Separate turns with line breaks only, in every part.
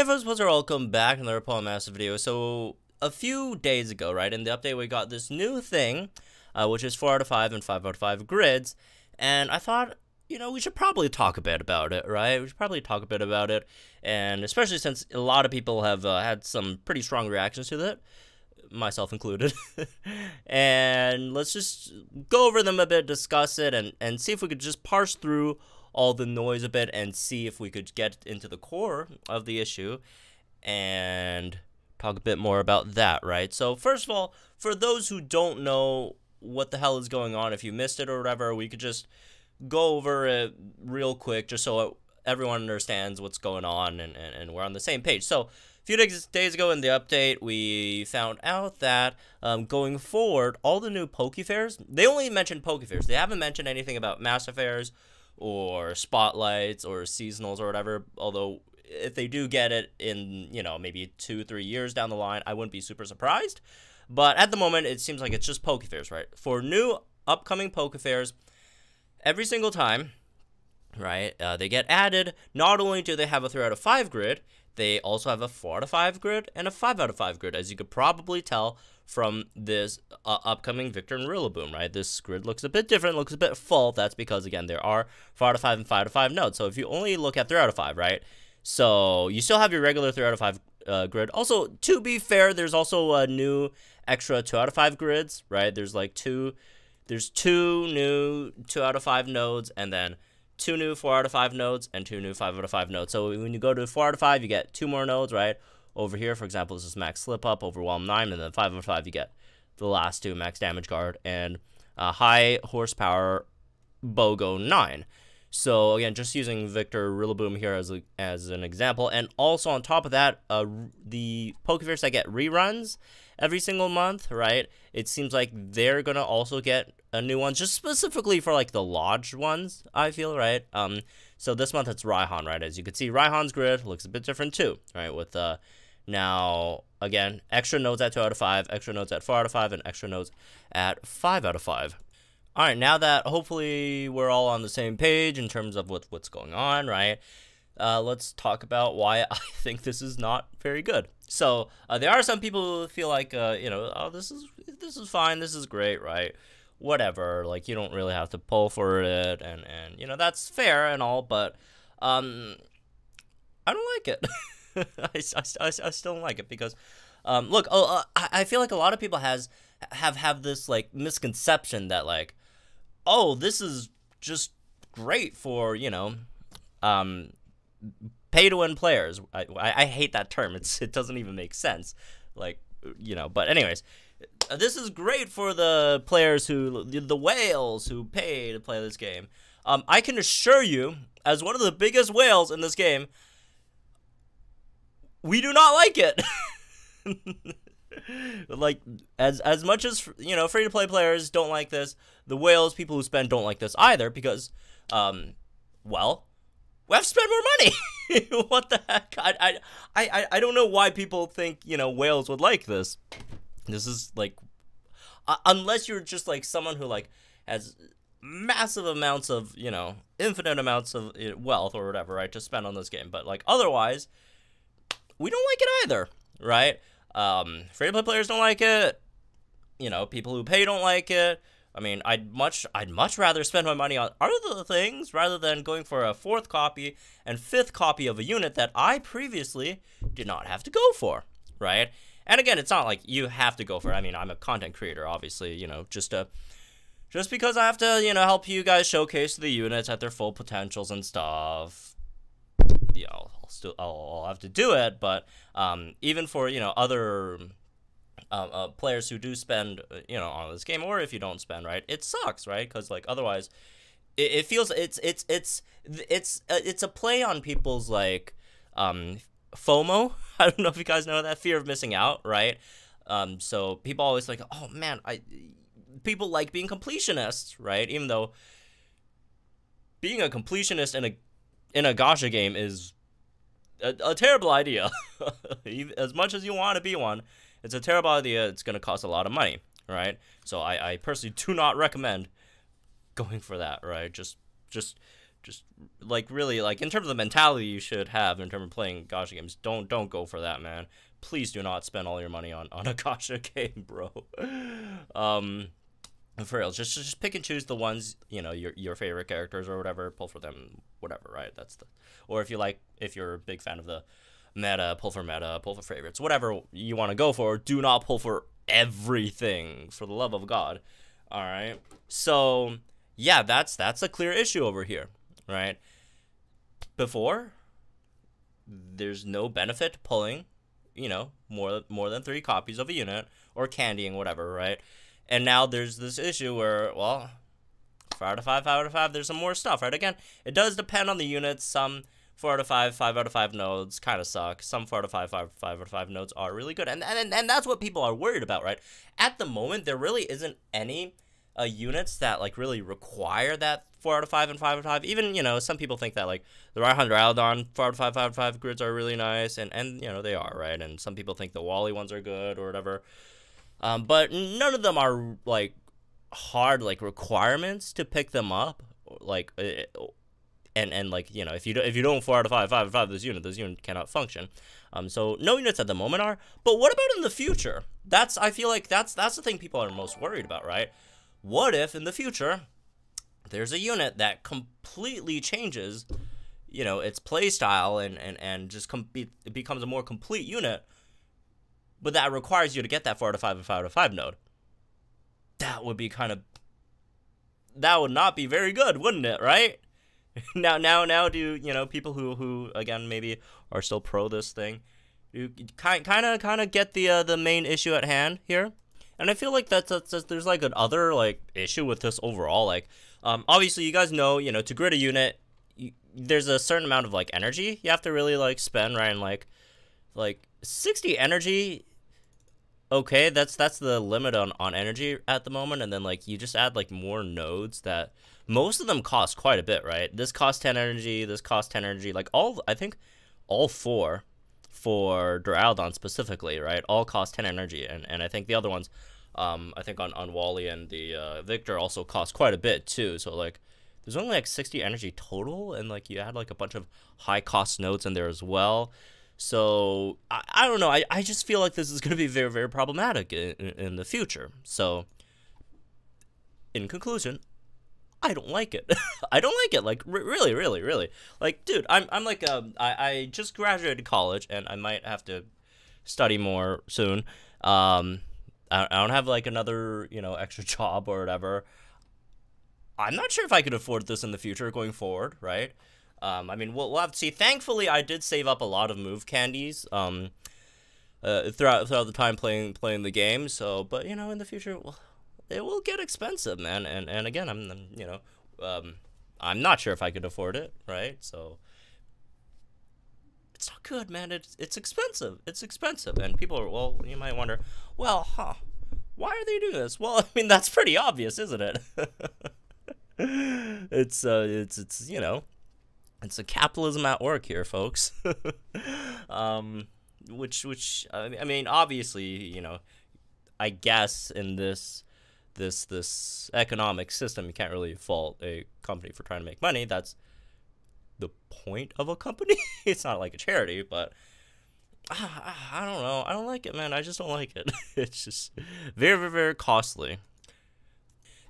Alright folks, welcome back to another Paul Massive video. So, a few days ago, right, in the update we got this new thing, which is 4 out of 5 and 5 out of 5 grids, and I thought, you know, we should probably talk a bit about it, right? We should probably talk a bit about it, and especially since a lot of people have had some pretty strong reactions to that, myself included, and let's just go over them a bit, discuss it, and see if we could just parse through all the noise a bit and see if we could get into the core of the issue and talk a bit more about that, right? So first of all, for those who don't know what the hell is going on, if you missed it or whatever, we could just go over it real quick just so everyone understands what's going on and we're on the same page. So a few days ago in the update, we found out that going forward, all the new Poke Fairs, they only mentioned Poke Fairs. They haven't mentioned anything about Master Fairs or spotlights or seasonals or whatever, although if they do get it in, you know, maybe 2-3 years down the line, I wouldn't be super surprised. But at the moment, it seems like it's just Poke Fairs, right? For new upcoming Poke Fairs, every single time, right, they get added. Not only do they have a 3 out of 5 grid, they also have a 4 out of 5 grid and a 5 out of 5 grid, as you could probably tell from this upcoming Victor and Rillaboom, right? This grid looks a bit different, looks a bit full. That's because, again, there are 4 out of 5 and 5 out of 5 nodes. So if you only look at 3 out of 5, right? So you still have your regular 3 out of 5 grid. Also, to be fair, there's also a new extra 2 out of 5 grids, right? There's like two new 2 out of 5 nodes, and then 2 new 4 out of 5 nodes, and 2 new 5 out of 5 nodes. So when you go to 4 out of 5, you get 2 more nodes, right? Over here, for example, this is Max Slip Up, Overwhelm 9, and then 5 out of 5, you get the last 2, Max Damage Guard, and High Horsepower BOGO 9. So again, just using Victor Rillaboom here as an example, and also on top of that, the Pokefairs that get reruns every single month, right? It seems like they're gonna also get a new one, just specifically for like the lodge ones, I feel, right? So this month it's Raihan, right? As you can see, Raihan's grid looks a bit different too, right? With now again, extra nodes at 2 out of 5, extra nodes at 4 out of 5, and extra nodes at 5 out of 5. All right, now that hopefully we're all on the same page in terms of what's going on, right? Let's talk about why I think this is not very good. So there are some people who feel like, you know, oh, this is fine, this is great, right? Whatever, like you don't really have to pull for it, and you know that's fair and all, but I don't like it. I still don't like it because look, I feel like a lot of people have this like misconception that like, oh, this is just great for, you know, pay to win players. I hate that term. It doesn't even make sense, like, you know, but anyways, this is great for the players the whales who pay to play this game. I can assure you, as one of the biggest whales in this game, we do not like it. Like, as much as, you know, free-to-play players don't like this, the whales, people who spend, don't like this either, because, well, we have to spend more money. What the heck? I don't know why people think, you know, whales would like this. This is, like, unless you're just, like, someone who, like, has massive amounts of, you know, infinite amounts of wealth or whatever, right, to spend on this game. But, like, otherwise, we don't like it either, right? Free-to-play players don't like it. You know, people who pay don't like it. I mean, I'd much rather spend my money on other things rather than going for a 4th copy and 5th copy of a unit that I previously did not have to go for, right? And again, it's not like you have to go for it. I mean, I'm a content creator, obviously, you know, just because I have to, you know, help you guys showcase the units at their full potentials and stuff. You know, I'll have to do it, but even for, you know, other players who do spend, you know, on this game, or if you don't spend, right, it sucks, right? Because like otherwise, it feels it's a play on people's like FOMO. I don't know if you guys know that, fear of missing out, right? So people always like, oh man, people like being completionists, right? Even though being a completionist in a gacha game is a terrible idea. As much as you want to be one, it's a terrible idea. It's going to cost a lot of money, right? So I personally do not recommend going for that, right? Just just like really like in terms of the mentality you should have in terms of playing gacha games, don't go for that, man. Please do not spend all your money on a gacha game, bro. For real, just pick and choose the ones, you know, your favorite characters or whatever, pull for them, whatever, right? That's the, or if you're a big fan of the meta, pull for favorites, whatever you want to go for. Do not pull for everything, for the love of God. All right, so yeah, that's a clear issue over here, right? Before, there's no benefit to pulling, you know, more than 3 copies of a unit or candying, whatever, right? And now there's this issue where, well, 4 out of 5, 5 out of 5, there's some more stuff, right? Again, it does depend on the units. Some 4 out of 5, 5 out of 5 nodes kind of suck. Some 4 out of 5, 5 out of 5 nodes are really good. And that's what people are worried about, right? At the moment, there really isn't any units that, like, really require that 4 out of 5 and 5 out of 5. Even, you know, some people think that, like, the Raihan Duraludon 4 out of 5, 5 out of 5 grids are really nice. And you know, they are, right? And some people think the Wally ones are good or whatever. But none of them are, like, hard, like, requirements to pick them up, like, and like, you know, if you don't 4 out of 5, 5 out of 5 this unit cannot function. So no units at the moment are. But what about in the future? I feel like that's the thing people are most worried about, right? What if in the future there's a unit that completely changes, you know, its playstyle and just it becomes a more complete unit, but that requires you to get that 4 out of 5 and 5 out of 5 node? That would be that would not be very good, wouldn't it, right? now do, you know, people who again maybe are still pro this thing, you kind of get the main issue at hand here. And I feel like there's like another like issue with this overall. Like, obviously you guys know, you know, to grid a unit, there's a certain amount of like energy you have to really like spend, right? And like 60 energy, okay, that's the limit on energy at the moment. And then like you just add like more nodes that most of them cost quite a bit, right? This costs 10 energy, this costs 10 energy, like I think all 4 for Duraludon specifically, right, all cost 10 energy, and I think the other ones, I think on Wally and the Victor also cost quite a bit too. So like there's only like 60 energy total, and like you add like a bunch of high cost nodes in there as well. So I don't know, I just feel like this is going to be very, very problematic in the future. So in conclusion, I don't like it. I don't like it. Like, really, really, really. Like, dude, I'm like, I just graduated college, and I might have to study more soon. I don't have, like, another, you know, extra job or whatever. I'm not sure if I could afford this in the future going forward, right? I mean, we'll have to see. Thankfully, I did save up a lot of move candies, throughout the time playing the game. So, but, you know, in the future, well, it will get expensive, man, and again, I'm you know, I'm not sure if I could afford it, right? So it's not good, man. It's expensive. It's expensive, and people are, well, you might wonder, well, why are they doing this? Well, I mean, that's pretty obvious, isn't it? It's you know, it's a capitalism at work here, folks. Which I mean, obviously, you know, I guess in this economic system, you can't really fault a company for trying to make money. That's the point of a company. It's not like a charity, but I don't know. I don't like it, man. I just don't like it. It's just very, very, very costly.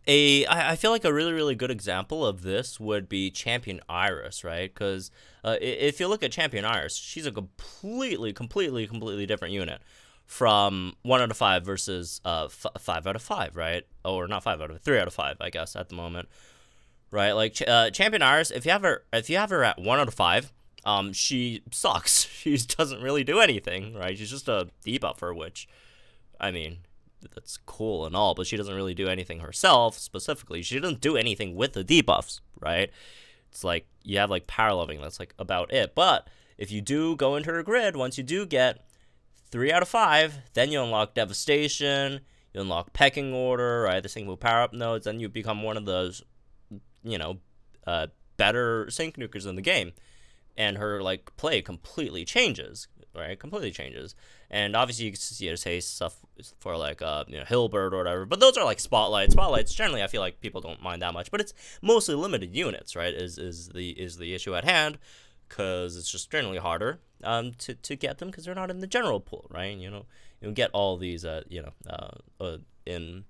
I feel like a really, really good example of this would be Champion Iris, right? Because if you look at Champion Iris, she's a completely different unit from 1 out of 5 versus 5 out of 5, right? Or not 5 out of 3 out of 5, I guess, at the moment, right? Like Champion Iris, if you have her at 1 out of 5, she sucks. She doesn't really do anything, right? She's just a debuffer, which, I mean, that's cool and all, but she doesn't really do anything herself specifically. She doesn't do anything with the debuffs, right? It's like you have like power loving, that's like about it. But if you do go into her grid, once you do get 3 out of 5, then you unlock Devastation, you unlock Pecking Order, right? The single power-up nodes, then you become one of those, you know, better sync nukers in the game. And her, like, play completely changes. right? Completely changes. And obviously you can say stuff for like Hilbert or whatever, but those are like spotlights. Spotlights generally I feel like people don't mind that much, but it's mostly limited units, right? Is the issue at hand, because it's just generally harder to get them because they're not in the general pool, right? You don't get all these in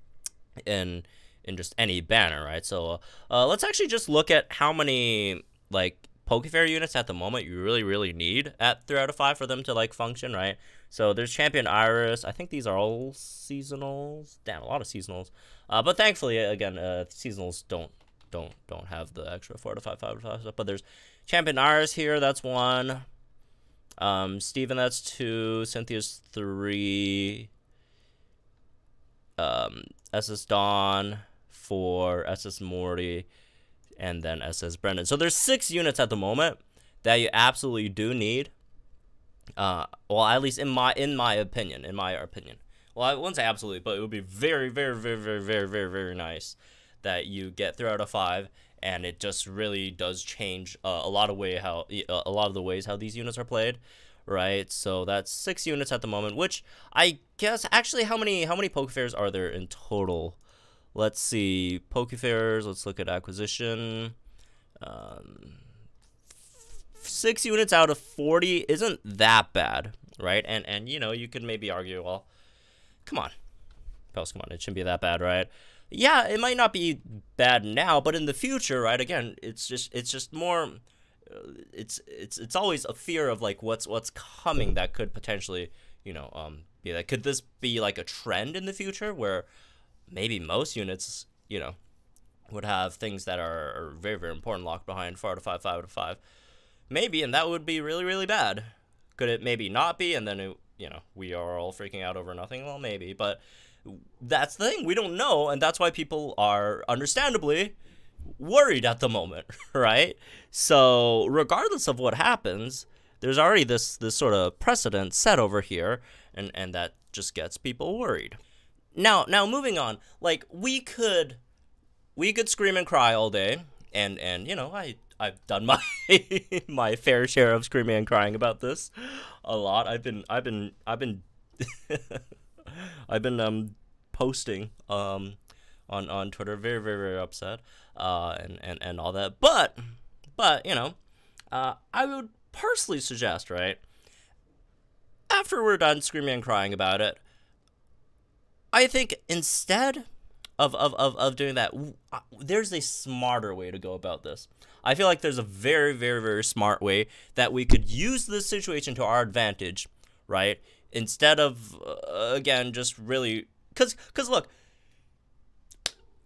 just any banner, right? So let's actually just look at how many like Pokefair units at the moment you really need at 3 out of 5 for them to like function, right? So there's Champion Iris. I think these are all seasonals. Damn, a lot of seasonals. But thankfully, again, seasonals don't have the extra 4 to 5, 5 to 5 stuff. But there's Champion Iris here. That's 1. Steven, that's 2. Cynthia's 3. SS Dawn 4. SS Morty. And then SS Brendan. So there's 6 units at the moment that you absolutely do need. Well, at least in my opinion. Well, I wouldn't say absolutely, but it would be very nice that you get 3 out of 5, and it just really does change a lot of the ways how these units are played, right? So that's 6 units at the moment, which I guess actually how many Pokefairs are there in total? Let's see, Pokefairs. Let's look at acquisition. 6 units out of 40 isn't that bad, right? And you could maybe argue, well, come on, it shouldn't be that bad, right? Yeah, it might not be bad now, but in the future, right? Again, it's just more. It's always a fear of like what's coming that could potentially be that. Could this be like a trend in the future where maybe most units, would have things that are very important locked behind 4 out of 5, 5 out of 5. Maybe, and that would be really bad. Could it maybe not be, and then we are all freaking out over nothing? Well, maybe, but that's the thing. We don't know, and that's why people are understandably worried at the moment, right? So regardless of what happens, there's already this sort of precedent set over here, and that just gets people worried. Now moving on, like we could scream and cry all day, and I've done my my fair share of screaming and crying about this a lot. I've been I've been posting on Twitter, very upset and all that. But I would personally suggest, right, after we're done screaming and crying about it, I think instead of doing that, there's a smarter way to go about this. I feel like there's a very smart way that we could use this situation to our advantage, right? Instead of again just really cuz look,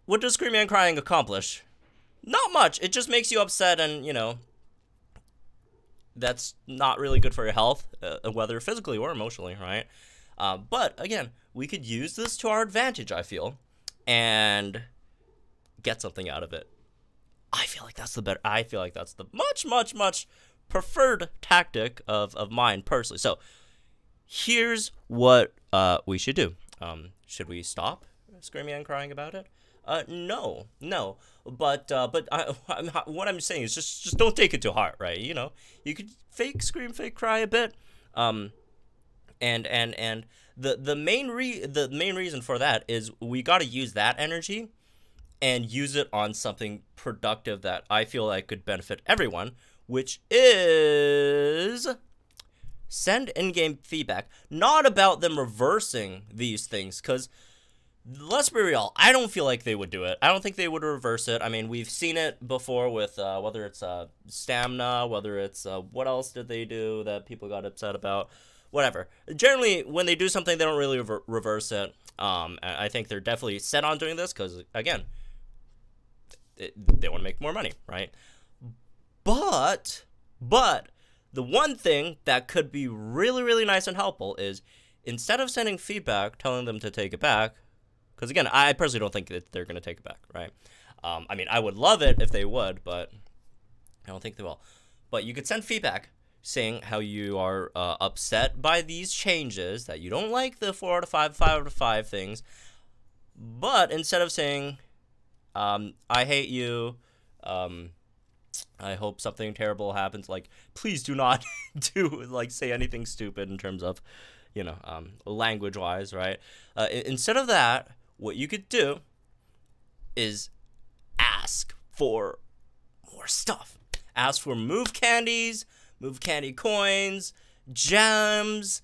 what does screaming and crying accomplish? Not much. It just makes you upset, and that's not really good for your health, whether physically or emotionally, right? But again, we could use this to our advantage, I feel, and get something out of it. I feel like that's the much preferred tactic of mine personally. So here's what we should do. Should we stop screaming and crying about it? No. But what I'm saying is just don't take it to heart, right? You could fake scream, fake cry a bit. And the main reason for that is we got to use that energy and use it on something productive that I feel like could benefit everyone, which is send in-game feedback. Not about them reversing these things, because let's be real, I don't feel like they would do it. I don't think they would reverse it. I mean, we've seen it before with whether it's stamina, whether it's what else did they do that people got upset about. Whatever. Generally, when they do something, they don't really reverse it. I think they're definitely set on doing this because, again, they want to make more money, right? But the one thing that could be really nice and helpful is instead of sending feedback, telling them to take it back, because, again, I personally don't think that they're going to take it back, right? I mean, I would love it if they would, but I don't think they will. But you could send feedback saying how you are upset by these changes, that you don't like the 4 out of 5, 5 out of 5 things, but instead of saying, I hate you, I hope something terrible happens. Like, please do not say anything stupid in terms of, language wise, right? Instead of that, what you could do is ask for more stuff. Ask for move candies, move candy coins, gems.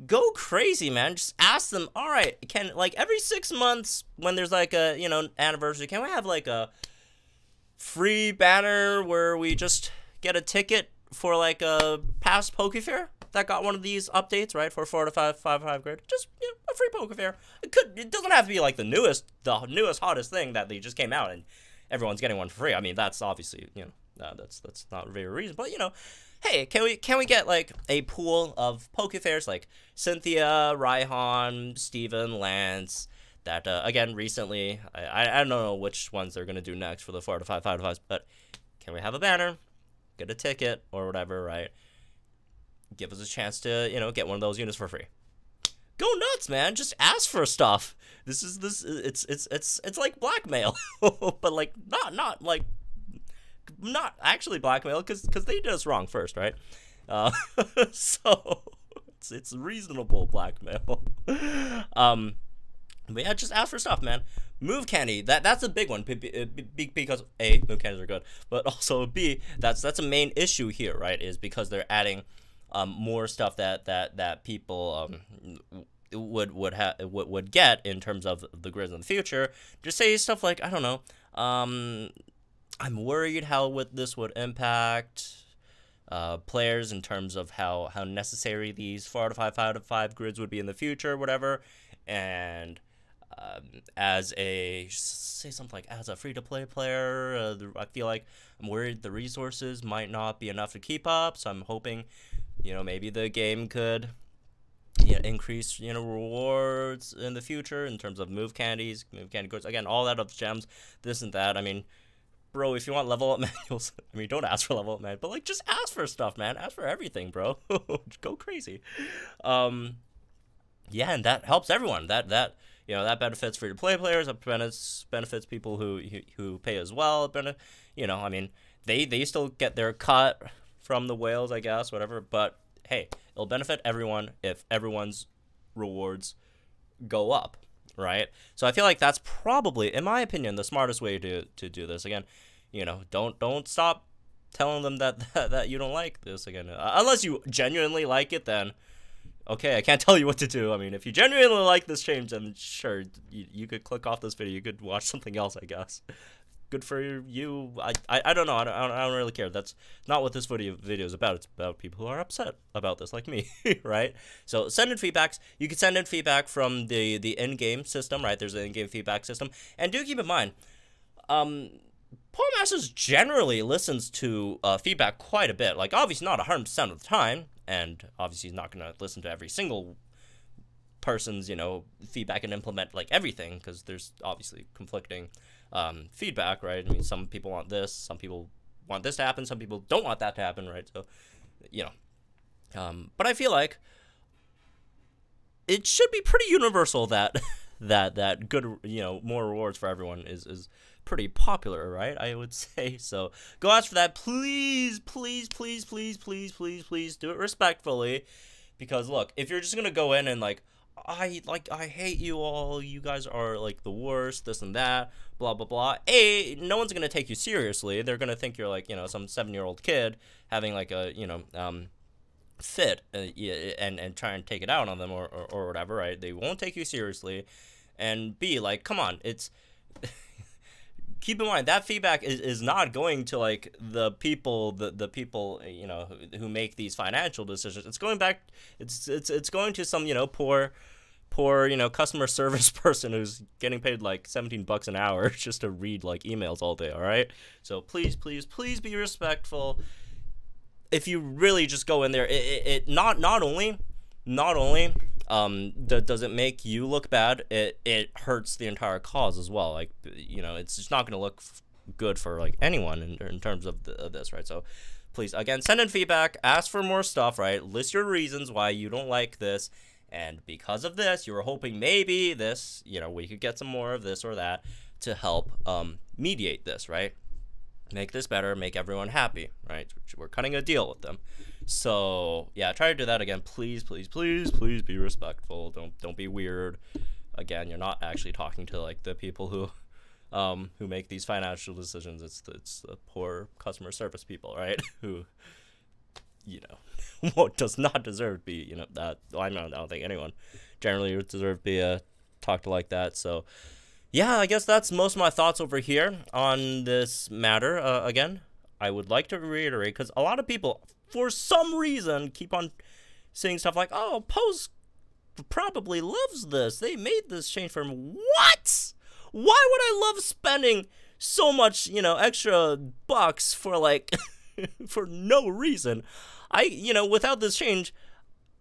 Go crazy, man. Just ask them, all right, can, every 6 months when there's, anniversary, can we have, a free banner where we just get a ticket for, a past Poke Fair that got one of these updates, right, for 4 to 5 grid? Just, a free Poke Fair. It doesn't have to be, the newest, hottest thing that they just came out and everyone's getting one for free. I mean, that's obviously, that's not very reasonable, but, hey, can we get a pool of Poke Fairs like Cynthia, Raihan, Steven, Lance, that again recently I don't know which ones they're gonna do next for the 4 to 5 to 5s, but can we have a banner, get a ticket or whatever, right? Give us a chance to get one of those units for free. Go nuts, man! Just ask for stuff. It's like blackmail, but not actually blackmail, because they did us wrong first, right? So it's reasonable blackmail. But yeah, just ask for stuff, man. Move candy, that's a big one, because A, move candies are good, but also B, that's a main issue here, right? Is because they're adding more stuff that people would get in terms of the grids in the future. Just say stuff like, I don't know, I'm worried how this would impact players in terms of how necessary these 4 out of 5 grids would be in the future, whatever. And as a free-to-play player, I feel like I'm worried the resources might not be enough to keep up. So I'm hoping, maybe the game could increase rewards in the future in terms of move candies, move candy coins, again, all that of gems, this and that. I mean, bro, if you want level up manuals, I mean, don't ask for level up man, but just ask for stuff, man. Ask for everything, bro. Go crazy. Yeah, and that helps everyone. That benefits free-to-play players. That benefits people who pay as well. I mean, they still get their cut from the whales, I guess, whatever. But hey, it'll benefit everyone if everyone's rewards go up, right? So I feel like that's probably, in my opinion, the smartest way to do this. Again, don't stop telling them that you don't like this. Again, unless you genuinely like it, then okay, I can't tell you what to do. I mean, if you genuinely like this change, then sure, you could click off this video. You could watch something else, I guess. Good for you. I don't know. I don't really care. That's not what this video is about. It's about people who are upset about this, like me, right? So send in feedbacks. You can send in feedback from the in-game system, right? There's an in-game feedback system. And do keep in mind, Paul Masters generally listens to feedback quite a bit. Obviously not 100% of the time, and obviously he's not going to listen to every single person's, feedback and implement, everything, because there's obviously conflicting feedback, right? I mean, some people want this, some people want this to happen, some people don't want that to happen, right? So, but I feel like it should be pretty universal that that good, more rewards for everyone is pretty popular, right? I would say. So go ask for that, please, please, please, please, please, please, please do it respectfully, because look, if you're just gonna go in and I hate you all, you guys are the worst, this and that, blah blah blah. No one's gonna take you seriously. They're gonna think you're some 7-year-old kid having a fit and try and take it out on them or whatever, right? They won't take you seriously. And B, come on, it's keep in mind that feedback is not going to the people who make these financial decisions. It's going back, it's going to some poor customer service person who's getting paid $17 an hour just to read emails all day. All right, so please be respectful. If you really just go in there, it not only does it make you look bad, it hurts the entire cause as well. It's just not going to look good for anyone in terms of this, right? So please, again, send in feedback, ask for more stuff, right? List your reasons why you don't like this, and because of this, you were hoping maybe this, we could get some more of this or that to help mediate this, right? make this better, make everyone happy, right? We're cutting a deal with them. So yeah, try to do that again. Please, please, please, please be respectful. Don't be weird. Again, you're not actually talking to like the people who make these financial decisions. It's the poor customer service people, right? Who, you know, does not deserve to be, you know, that. I don't think anyone generally would deserve to be talked to like that. So yeah, I guess that's most of my thoughts over here on this matter. Again, I would like to reiterate, because a lot of people, for some reason, keep on saying stuff like, oh, Post probably loves this. They made this change for him. What? Why would I love spending so much, you know, extra bucks for, like, for no reason? You know, without this change,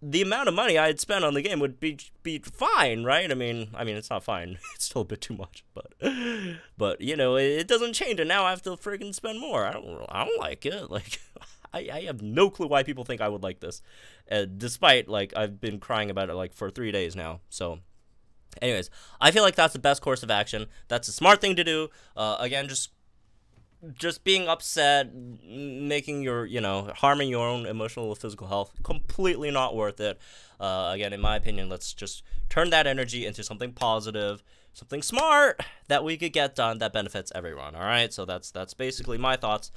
the amount of money I'd spend on the game would be fine, right? I mean, it's not fine. It's still a bit too much, but you know, it doesn't change, and now I have to friggin' spend more. I don't like it. Like, I have no clue why people think I would like this, despite, like, I've been crying about it, like, for 3 days now. So, anyways, I feel like that's the best course of action. That's a smart thing to do. Again, just being upset, making your, you know, harming your own emotional or physical health, completely not worth it. Again, in my opinion, let's just turn that energy into something positive, something smart that we could get done that benefits everyone. All right, so that's basically my thoughts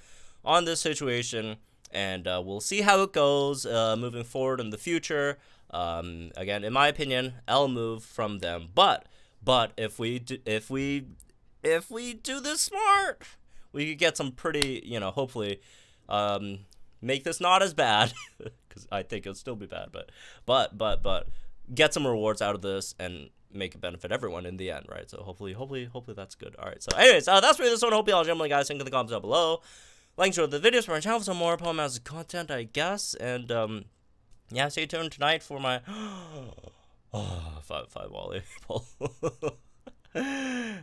on this situation, and we'll see how it goes moving forward in the future. Again, in my opinion, I'll move from them, but if we do this smart, we could get some pretty, you know, hopefully, make this not as bad, because I think it'll still be bad, but get some rewards out of this and make it benefit everyone in the end, right? So hopefully that's good. All right, so anyways, that's for this one. Hope you all enjoyed, guys. Think in the comments down below. Like and share the videos for my channel for some more Poem content, I guess, and yeah, stay tuned tonight for my five Wally pull.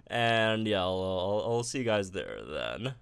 And yeah, I'll see you guys there then.